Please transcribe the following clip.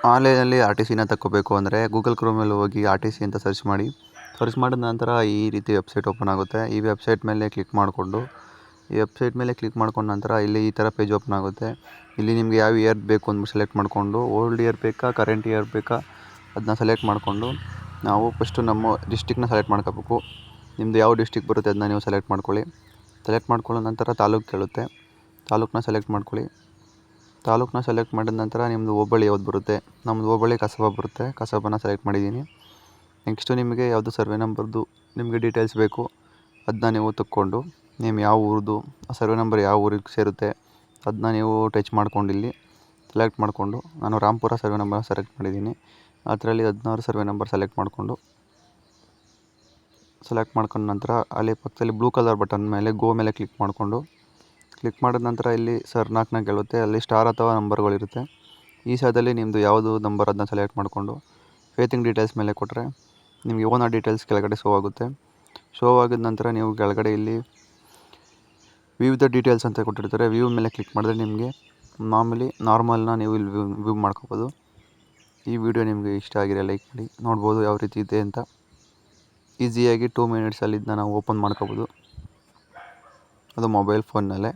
ಆನ್ಲೈನಲ್ಲಿ R T ಸಿನ ತಗೋಬೇಕು ಅಂದರೆ ಗೂಗಲ್ ಕ್ರೋಮಲ್ಲಿ ಹೋಗಿ ಆರ್ ಟಿ ಸಿ ಅಂತ ಸರ್ಚ್ ಮಾಡಿ. ಸರ್ಚ್ ಮಾಡಿದ ನಂತರ ಈ ರೀತಿ ವೆಬ್ಸೈಟ್ ಓಪನ್ ಆಗುತ್ತೆ. ಈ ವೆಬ್ಸೈಟ್ ಮೇಲೆ ಕ್ಲಿಕ್ ಮಾಡಿಕೊಂಡು ನಂತರ ಇಲ್ಲಿ ಈ ಥರ ಪೇಜ್ ಓಪನ್ ಆಗುತ್ತೆ. ಇಲ್ಲಿ ನಿಮಗೆ ಯಾವ ಇಯರ್ ಬೇಕು ಅಂದ್ಬಿಟ್ಟು ಸೆಲೆಕ್ಟ್ ಮಾಡಿಕೊಂಡು ಓಲ್ಡ್ ಇಯರ್ ಬೇಕಾ ಕರೆಂಟ್ ಇಯರ್ ಬೇಕಾ ಅದನ್ನ ಸೆಲೆಕ್ಟ್ ಮಾಡಿಕೊಂಡು ನಾವು ಫಸ್ಟು ನಮ್ಮ ಡಿಸ್ಟಿಕ್ನ ಸೆಲೆಕ್ಟ್ ಮಾಡ್ಕೋಬೇಕು. ನಿಮ್ಮದು ಯಾವ ಡಿಸ್ಟಿಕ್ ಬರುತ್ತೆ ಅದನ್ನ ನೀವು ಸೆಲೆಕ್ಟ್ ಮಾಡ್ಕೊಳ್ಳಿ. ಸೆಲೆಕ್ಟ್ ಮಾಡ್ಕೊಳ್ಳೋ ನಂತರ ತಾಲೂಕು ಕೇಳುತ್ತೆ. ತಾಲೂಕನ್ನ ಸೆಲೆಕ್ಟ್ ಮಾಡ್ಕೊಳ್ಳಿ. ತಾಲೂಕನ್ನ ಸೆಲೆಕ್ಟ್ ಮಾಡಿದ ನಂತರ ನಿಮ್ಮದು ಹೋಬಳಿ ಯಾವ್ದು ಬರುತ್ತೆ. ನಮ್ಮದು ಹೋಬಳಿ ಕಸಬಾ ಬರುತ್ತೆ. ಕಸಬಾನ ಸೆಲೆಕ್ಟ್ ಮಾಡಿದ್ದೀನಿ. ನೆಕ್ಸ್ಟು ನಿಮಗೆ ಯಾವುದು ಸರ್ವೆ ನಂಬರ್ದು ನಿಮಗೆ ಡೀಟೇಲ್ಸ್ ಬೇಕು ಅದನ್ನ ನೀವು ತಕ್ಕೊಂಡು ನಿಮ್ಮ ಯಾವ ಊರದು ಸರ್ವೆ ನಂಬರ್ ಯಾವ ಊರಿಗೆ ಸೇರುತ್ತೆ ಅದನ್ನ ನೀವು ಟಚ್ ಮಾಡ್ಕೊಂಡು ಇಲ್ಲಿ ಸೆಲೆಕ್ಟ್ ಮಾಡಿಕೊಂಡು ನಾನು ರಾಂಪುರ ಸರ್ವೆ ನಂಬರ್ ಸೆಲೆಕ್ಟ್ ಮಾಡಿದ್ದೀನಿ. ಅದರಲ್ಲಿ 16 ಸರ್ವೆ ನಂಬರ್ ಸೆಲೆಕ್ಟ್ ಮಾಡ್ಕೊಂಡು ನಂತರ ಅಲ್ಲಿ ಪಕ್ಕದಲ್ಲಿ ಬ್ಲೂ ಕಲರ್ ಬಟನ್ ಮೇಲೆ ಗೋ ಮೇಲೆ ಕ್ಲಿಕ್ ಮಾಡಿದ ನಂತರ ಇಲ್ಲಿ ಸರ್ನಾಕ್ನ ಕೇಳುತ್ತೆ. ಅಲ್ಲಿ ಸ್ಟಾರ್ ಅಥವಾ ನಂಬರ್ಗಳಿರುತ್ತೆ. ಈ ಸೈಡಲ್ಲಿ ನಿಮ್ಮದು ಯಾವುದು ನಂಬರ್ ಅದನ್ನ ಸೆಲೆಕ್ಟ್ ಮಾಡಿಕೊಂಡು ಫೇತಿಂಗ್ ಡೀಟೇಲ್ಸ್ ಮೇಲೆ ಕೊಟ್ಟರೆ ನಿಮಗೆ ಓನರ್ ಡೀಟೇಲ್ಸ್ ಕೆಳಗಡೆ ಶೋ ಆಗುತ್ತೆ. ಶೋ ಆಗಿದ ನಂತರ ನೀವು ಕೆಳಗಡೆ ಇಲ್ಲಿ ವ್ಯೂ ದ ಡೀಟೇಲ್ಸ್ ಅಂತ ಕೊಟ್ಟಿರ್ತಾರೆ. ವ್ಯೂ ಮೇಲೆ ಕ್ಲಿಕ್ ಮಾಡಿದ್ರೆ ನಿಮಗೆ ನಾರ್ಮಲ್ನ ನೀವು ಇಲ್ಲಿ ವ್ಯೂ ಮಾಡ್ಕೋಬೋದು. ಈ ವಿಡಿಯೋ ನಿಮಗೆ ಇಷ್ಟ ಆಗಿರೋ ಲೈಕ್ ಮಾಡಿ. ನೋಡ್ಬೋದು ಯಾವ ರೀತಿ ಇದೆ ಅಂತ. ಈಸಿಯಾಗಿ 2 ಮಿನಿಟ್ಸಲ್ಲಿ ಇದನ್ನ ನಾವು ಓಪನ್ ಮಾಡ್ಕೋಬೋದು. ಅದು ಮೊಬೈಲ್ ಫೋನ್ನಲ್ಲೇ.